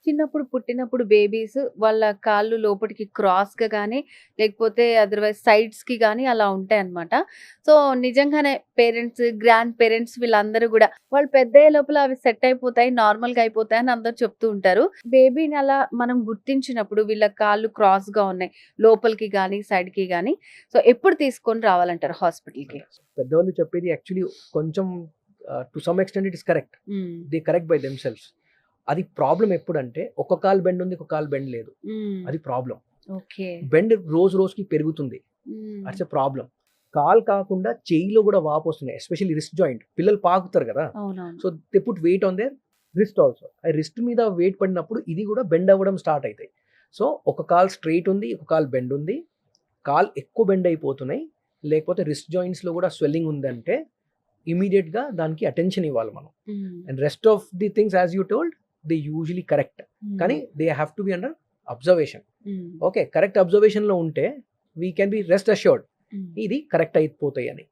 చిన్నప్పుడు పుట్టినప్పుడు బేబీస్ వాళ్ళ కాళ్ళు లోపటికి క్రాస్‌గా గాని, లేకపోతే అదర్‌వైజ్ సైడ్స్‌కి గాని అలా ఉంటాయన్నమాట. సో, నిజంగానే పేరెంట్స్, గ్రాండ్ పేరెంట్స్ వీళ్ళందరూ గూడా వాళ్ళు పెద్దయ్యే లోపల అవి సెట్ అయిపోతాయి, నార్మల్‌గా అయిపోతాయి అని అందరూ చెప్తూ ఉంటారు. బేబీని అలా మనం గుర్తించినప్పుడు వీళ్ళ కాళ్ళు క్రాస్‌గా ఉన్నాయి. లోపలికి గాని, సైడ్‌కి గాని సో, ఎప్పుడు తీసుకొని రావాలంటారు హాస్పిటల్‌కి? పెద్దవాళ్ళు చెప్పేది యాక్చువల్లీ కొంచెం to some extent it is correct. Hmm. They correct by themselves. అది ప్రాబ్లమ్ ఎప్పుడంటే ఒక కాలు బెండ్ ఉంది, ఒక కాలు బెండ్ లేదు. హ్మ్. అది ప్రాబ్లమ్. ఓకే. బెండ్ రోజు రోజుకి పెరుగుతుంది. హ్మ్. That's a problem. కాలు కాకుండా చెయ్యిలో కూడా వాపొస్తున్నాయి. Especially wrist joint. పిల్లలు పాకుతారు కదా! అవునవును. So, they put wait on their wrist also. ఆ రిస్ట్ మీద వెయిట్ పడినప్పుడు ఇది కూడా బెండ్ అవ్వడం స్టార్ట్ అయితాయి. సో, ఒక కాలు స్ట్రెయిట్ ఉంది, ఒక కాలు బెండ్ ఉంది. కాలు ఎక్కువ బెండ్ అయిపోతున్నాయి. లేకపోతే రిస్ట్ జాయింట్స్‌లో కూడా స్వెల్లింగ్ ఉందంటే ఇమ్మీడియేట్‌గా దానికి అటెన్షన్ ఇవ్వాలి మనం. Hmm. And rest of the things as you told they usually correct. కానీ they have to be under observation. Hmm. Okay. Correct అబ్జర్వేషన్‌లో ఉంటే we can be rest assured. Hmm. ఇది కరెక్ట్ అయిపోతాయని.